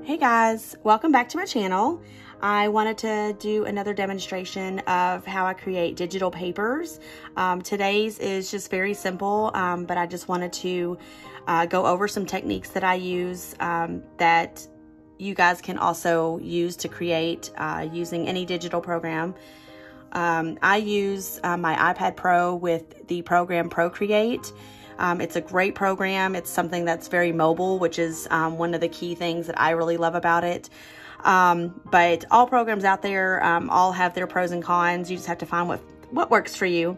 Hey guys, welcome back to my channel. I wanted to do another demonstration of how I create digital papers. Today's is just very simple, but I just wanted to go over some techniques that I use that you guys can also use to create using any digital program. I use my iPad Pro with the program Procreate. It's a great program. It's something that's very mobile, which is one of the key things that I really love about it. But all programs out there all have their pros and cons. You just have to find what works for you.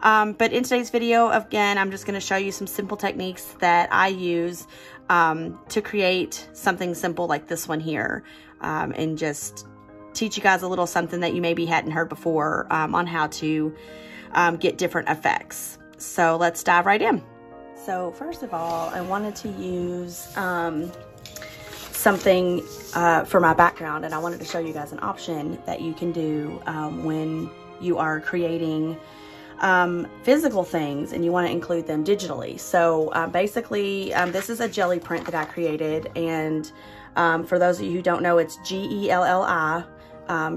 But in today's video, again, I'm just going to show you some simple techniques that I use to create something simple like this one here, and just teach you guys a little something that you maybe hadn't heard before on how to get different effects. So let's dive right in. So first of all, I wanted to use something for my background, and I wanted to show you guys an option that you can do when you are creating physical things and you want to include them digitally. So basically, this is a jelly print that I created, and for those of you who don't know, it's G-E-L-L-I.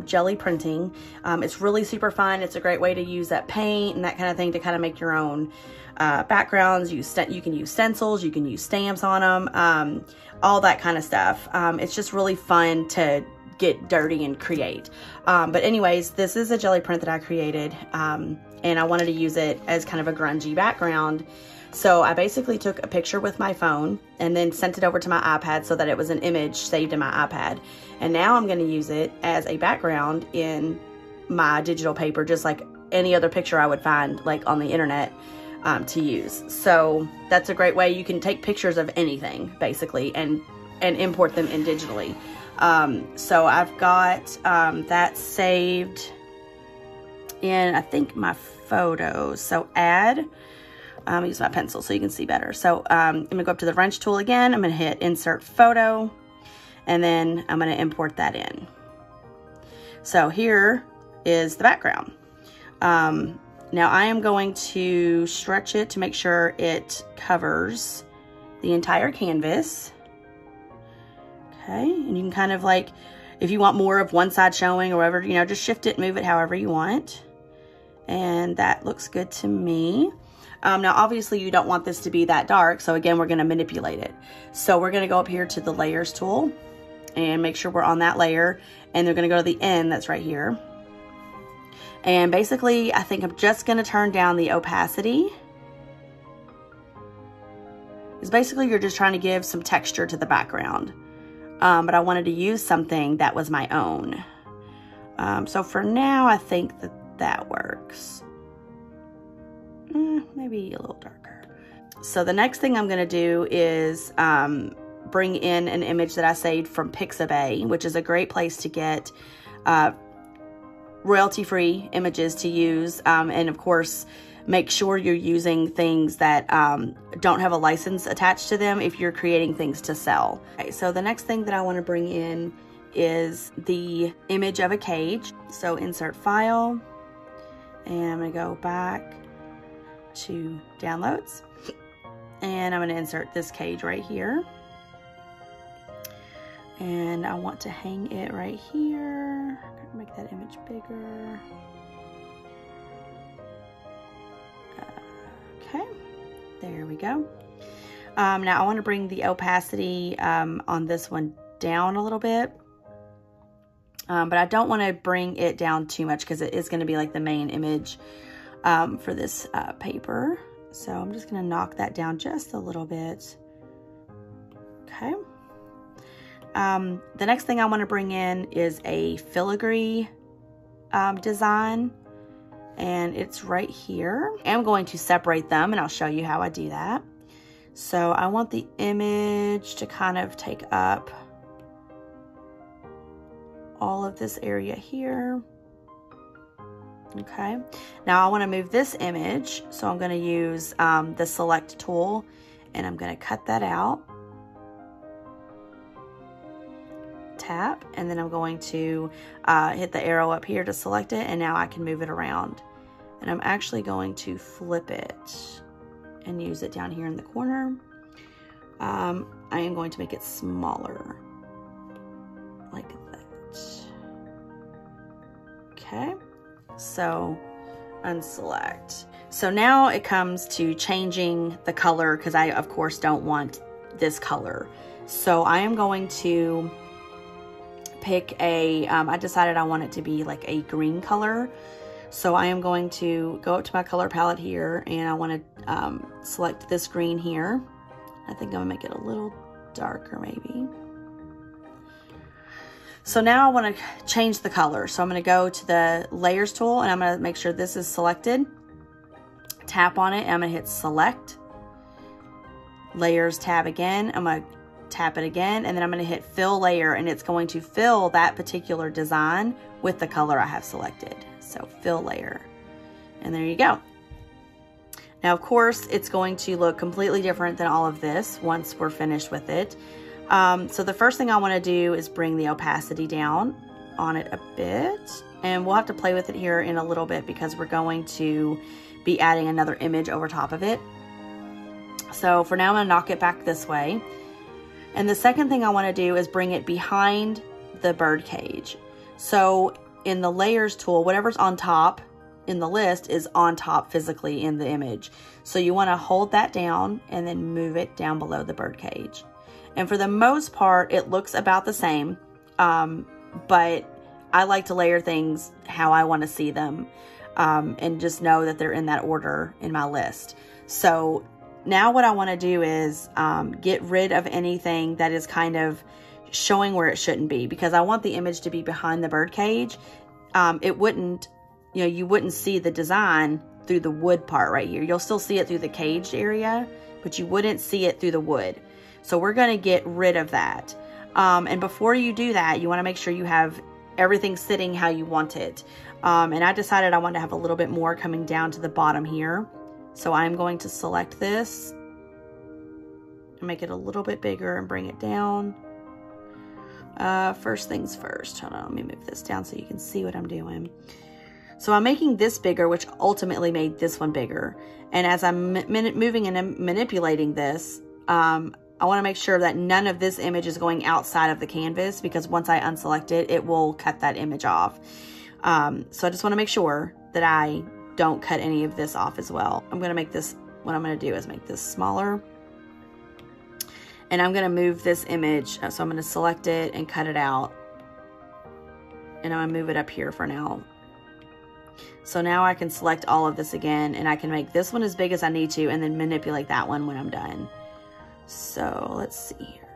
Jelly printing. It's really super fun. It's a great way to use that paint and that kind of thing to kind of make your own backgrounds. You can use stencils, you can use stamps on them, all that kind of stuff. It's just really fun to get dirty and create. But anyways, this is a jelly print that I created, and I wanted to use it as kind of a grungy background. So I basically took a picture with my phone and then sent it over to my iPad so that it was an image saved in my iPad. And now I'm going to use it as a background in my digital paper, just like any other picture I would find like on the internet to use. So that's a great way. You can take pictures of anything basically and import them in digitally. So I've got that saved in, I think, my photos. So add. Use my pencil so you can see better. So I'm gonna go up to the wrench tool again. I'm gonna hit insert photo, and then I'm gonna import that in. So here is the background. Now I am going to stretch it to make sure it covers the entire canvas. Okay, and you can kind of like, if you want more of one side showing or whatever, you know, just shift it, move it however you want. And that looks good to me. Now, obviously, you don't want this to be that dark, so again, we're going to manipulate it. So we're going to go up here to the Layers tool and make sure we're on that layer, and they're going to go to the end that's right here. And basically, I think I'm just going to turn down the opacity. It's basically you're just trying to give some texture to the background, but I wanted to use something that was my own. So for now, I think that works. Maybe a little darker. So the next thing I'm going to do is bring in an image that I saved from Pixabay, which is a great place to get royalty-free images to use. And of course, make sure you're using things that don't have a license attached to them if you're creating things to sell. Okay, so the next thing that I want to bring in is the image of a cage. So insert file, and I'm going to go back to downloads, and I'm going to insert this cage right here, and I want to hang it right here. Make that image bigger. Okay, there we go. Now I want to bring the opacity on this one down a little bit, but I don't want to bring it down too much because it is going to be like the main image for this paper. So I'm just going to knock that down just a little bit. Okay. The next thing I want to bring in is a filigree design, and it's right here. I'm going to separate them, and I'll show you how I do that. So I want the image to kind of take up all of this area here. Okay, now I want to move this image, so I'm going to use the select tool, and I'm going to cut that out, tap, and then I'm going to hit the arrow up here to select it, and now I can move it around. And I'm actually going to flip it and use it down here in the corner. I am going to make it smaller. like that. Okay, so unselect. So now it comes to changing the color, because I of course don't want this color. So I am going to pick a, I decided I want it to be like a green color. So I am going to go up to my color palette here, and I want to select this green here. I think I'm gonna make it a little darker maybe. So now I want to change the color. So I'm going to go to the layers tool, and I'm going to make sure this is selected. Tap on it, and I'm going to hit select. Layers tab again. I'm going to tap it again, and then I'm going to hit fill layer, and it's going to fill that particular design with the color I have selected. So fill layer, and there you go. Now, of course, it's going to look completely different than all of this once we're finished with it. So the first thing I want to do is bring the opacity down on it a bit, and we'll have to play with it here in a little bit because we're going to be adding another image over top of it. So for now, I'm going to knock it back this way. And the second thing I want to do is bring it behind the bird cage. So in the layers tool, whatever's on top in the list is on top physically in the image. So you want to hold that down and then move it down below the bird cage. And for the most part, it looks about the same, but I like to layer things how I want to see them, and just know that they're in that order in my list. So now what I want to do is get rid of anything that is kind of showing where it shouldn't be, because I want the image to be behind the bird cage. It wouldn't, you wouldn't see the design through the wood part right here. You'll still see it through the caged area, but you wouldn't see it through the wood. So we're going to get rid of that. And before you do that, you want to make sure you have everything sitting how you want it. And I decided I want to have a little bit more coming down to the bottom here. So I'm going to select this and make it a little bit bigger and bring it down. First things first. Hold on, let me move this down so you can see what I'm doing. So I'm making this bigger, which ultimately made this one bigger. And as I'm moving and manipulating this, I want to make sure that none of this image is going outside of the canvas, because once I unselect it, it will cut that image off. So I just want to make sure that I don't cut any of this off as well. I'm going to make this, what I'm going to do is make this smaller. And I'm going to move this image. So I'm going to select it and cut it out. And I'm going to move it up here for now. So now I can select all of this again, and I can make this one as big as I need to, and then manipulate that one when I'm done. So let's see here.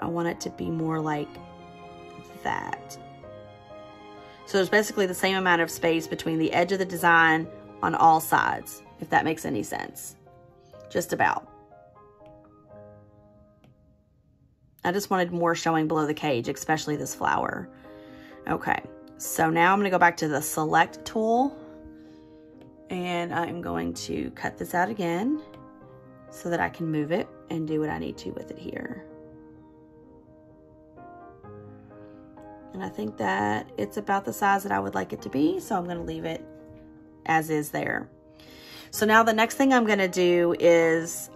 I want it to be more like that. So there's basically the same amount of space between the edge of the design on all sides, if that makes any sense. Just about. I just wanted more showing below the cage, especially this flower. Okay, so now I'm going to go back to the select tool, and I'm going to cut this out again so that I can move it and do what I need to with it here. And I think that it's about the size that I would like it to be, so I'm going to leave it as is there. So now the next thing I'm going to do is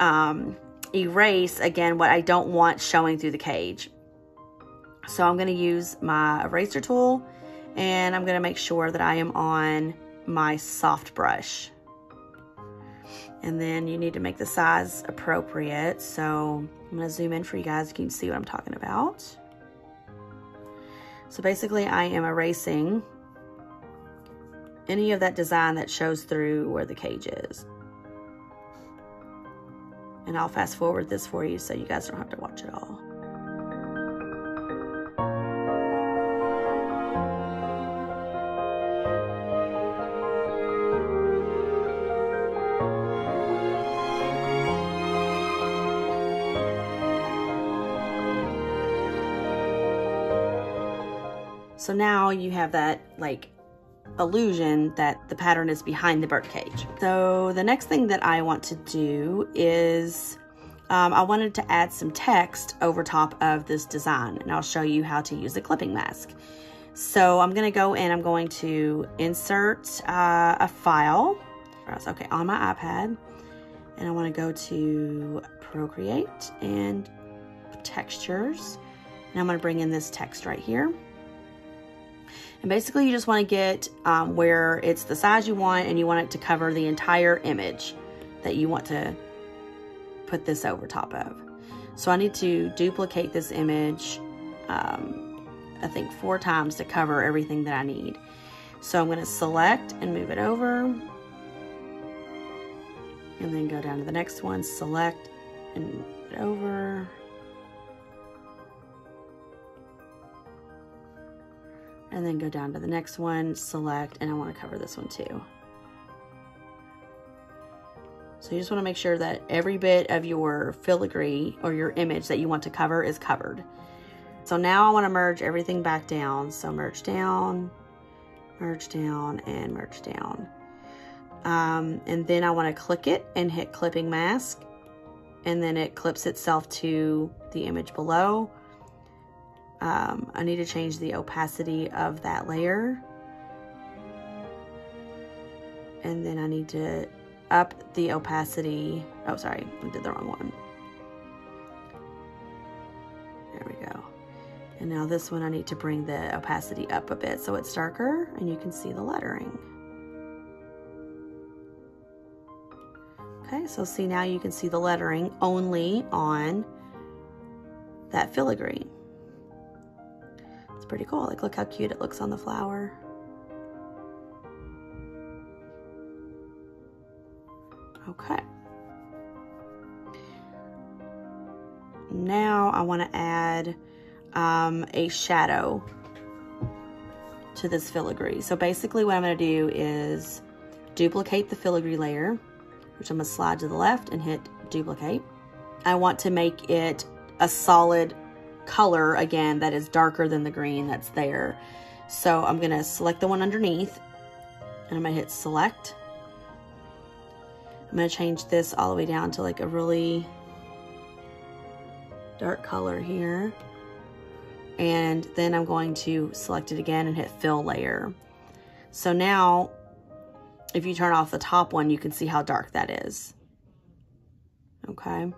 erase, again, what I don't want showing through the cage. So I'm going to use my eraser tool, and I'm going to make sure that I am on my soft brush. And then you need to make the size appropriate. So I'm going to zoom in for you guys so you can see what I'm talking about. So basically I am erasing any of that design that shows through where the cage is. And I'll fast forward this for you so you guys don't have to watch it all. So now you have that like illusion that the pattern is behind the bird cage. So the next thing that I want to do is I wanted to add some text over top of this design, and I'll show you how to use a clipping mask. So I'm going to go in, I'm going to insert a file. Okay, on my iPad, and I want to go to Procreate and textures. And I'm going to bring in this text right here. And basically you just want to get where it's the size you want, and you want it to cover the entire image that you want to put this over top of. So I need to duplicate this image, I think 4 times to cover everything that I need. So I'm going to select and move it over, and then go down to the next one, select and move it over. And then go down to the next one, select, and I want to cover this one too. So you just want to make sure that every bit of your filigree or your image that you want to cover is covered. So now I want to merge everything back down. So merge down, and merge down. And then I want to click it and hit clipping mask, and then it clips itself to the image below. I need to change the opacity of that layer. And then I need to up the opacity. Oh, sorry, I did the wrong one. There we go. And now this one, I need to bring the opacity up a bit so it's darker and you can see the lettering. Okay, so see, now you can see the lettering only on that filigree. It's pretty cool. Like, look how cute it looks on the flower. Okay. Now I want to add a shadow to this filigree. So basically what I'm going to do is duplicate the filigree layer, which I'm going to slide to the left and hit duplicate. I want to make it a solid color again that is darker than the green that's there. So I'm going to select the one underneath and I'm going to hit select. I'm going to change this all the way down to like a really dark color here. And then I'm going to select it again and hit fill layer. So now, if you turn off the top one, you can see how dark that is. Okay.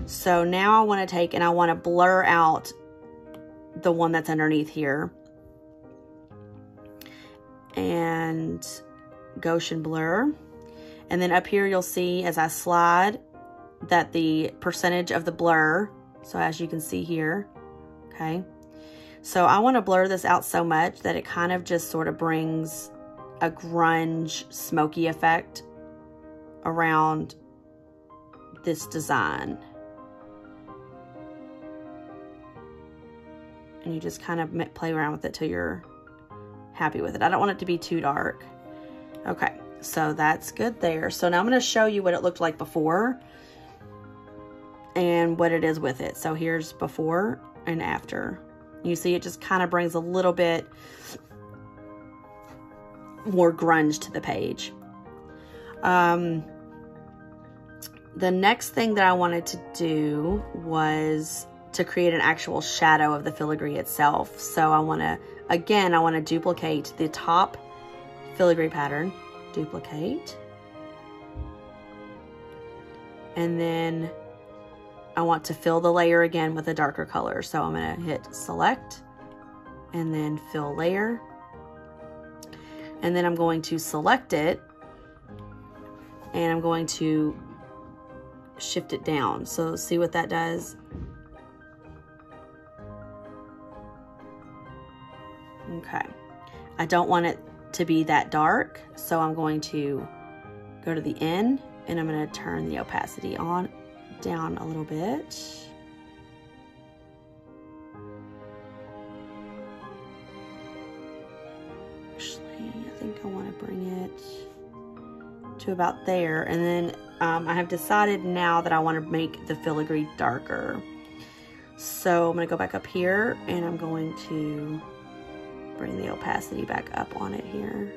So now I want to take and I want to blur out the one that's underneath here. And Gaussian blur. And then up here you'll see as I slide that the percentage of the blur, so as you can see here, okay? So I want to blur this out so much that it kind of just sort of brings a grunge smoky effect around this design. And you just kind of play around with it till you're happy with it. I don't want it to be too dark. Okay, so that's good there. So now I'm going to show you what it looked like before and what it is with it. So here's before and after. You see it just kind of brings a little bit more grunge to the page. The next thing that I wanted to do was to create an actual shadow of the filigree itself. So I want to, again, I want to duplicate the top filigree pattern, duplicate, and then I want to fill the layer again with a darker color. So I'm going to hit select and then fill layer. And then I'm going to select it and I'm going to shift it down. So see what that does. Okay. I don't want it to be that dark. So I'm going to go to the end and I'm going to turn the opacity on down a little bit. Actually, I think I want to bring it to about there. And then I have decided now that I want to make the filigree darker. So I'm going to go back up here and I'm going to bring the opacity back up on it here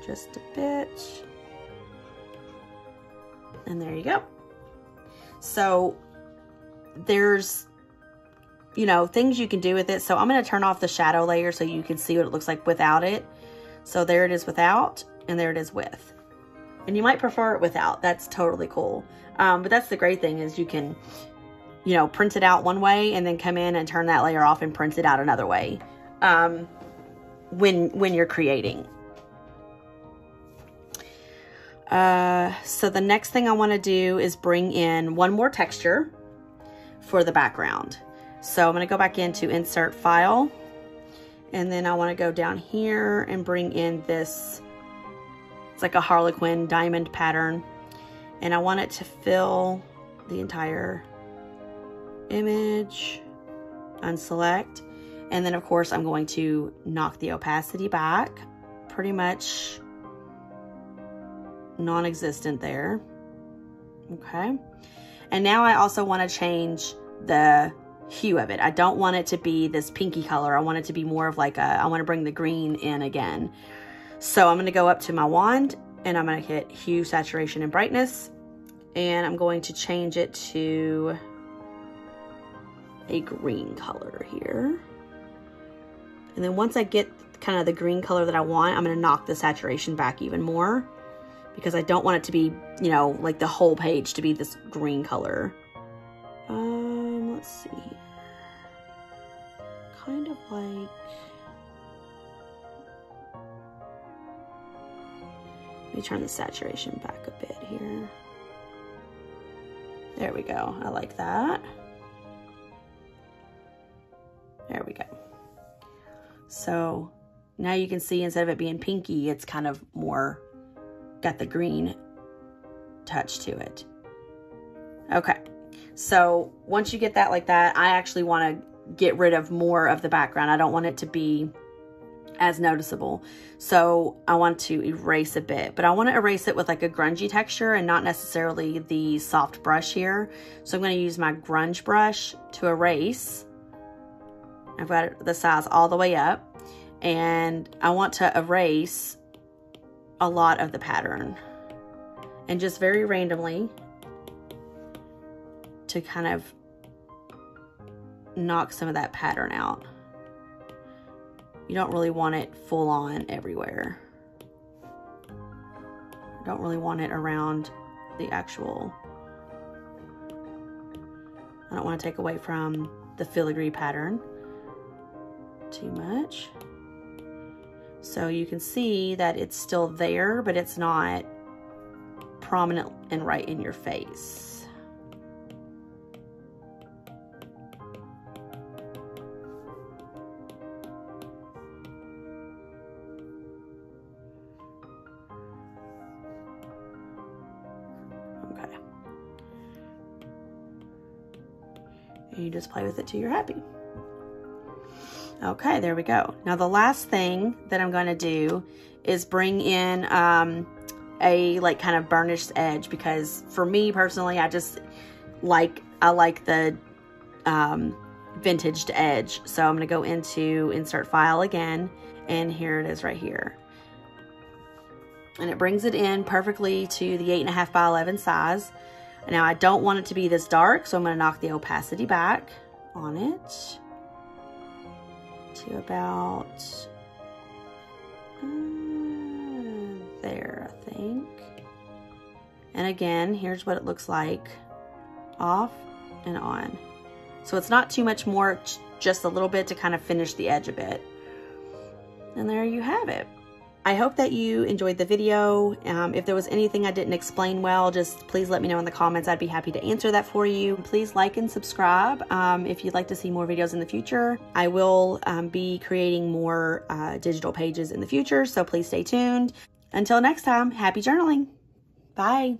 just a bit. And there you go. So there's, you know, things you can do with it. So I'm going to turn off the shadow layer so you can see what it looks like without it. So there it is without, and there it is with. And you might prefer it without. That's totally cool. But that's the great thing is you can you know, print it out one way and then come in and turn that layer off and print it out another way when you're creating. So the next thing I want to do is bring in one more texture for the background. So I'm going to go back into Insert File, and then I want to go down here and bring in this, it's like a Harlequin diamond pattern, and I want it to fill the entire image. Unselect, and then of course I'm going to knock the opacity back, pretty much non-existent there. Okay, and now I also want to change the hue of it. I don't want it to be this pinky color. I want it to be more of like I want to bring the green in again. So I'm going to go up to my wand and I'm going to hit Hue, Saturation, and Brightness, and I'm going to change it to a green color here. And then once I get kind of the green color that I want, I'm going to knock the saturation back even more, because I don't want it to be, you know, like the whole page to be this green color. Let's see. Kind of like, let me turn the saturation back a bit here. There we go. I like that. There we go. So now you can see, instead of it being pinky, it's kind of more got the green touch to it. Okay, so once you get that like that, I actually want to get rid of more of the background. I don't want it to be as noticeable. So I want to erase a bit, but I want to erase it with like a grungy texture and not necessarily the soft brush here. So I'm going to use my grunge brush to erase. I've got the size all the way up, and I want to erase a lot of the pattern, and just very randomly to kind of knock some of that pattern out. You don't really want it full on everywhere. I don't really want it around the actual, I don't want to take away from the filigree pattern too much. So you can see that it's still there, but it's not prominent and right in your face. Okay. And you just play with it till you're happy. Okay, there we go. Now the last thing that I'm going to do is bring in a like kind of burnished edge, because for me personally, I like the vintaged edge. So I'm going to go into Insert File again, and here it is right here. And it brings it in perfectly to the 8.5 by 11 size. Now I don't want it to be this dark, so I'm going to knock the opacity back on it to about there, I think. And again, here's what it looks like off and on. So it's not too much more, just a little bit to kind of finish the edge a bit. And there you have it. I hope that you enjoyed the video. If there was anything I didn't explain well, just please let me know in the comments. I'd be happy to answer that for you. Please like and subscribe if you'd like to see more videos in the future. I will be creating more digital pages in the future, so please stay tuned. Until next time, happy journaling. Bye.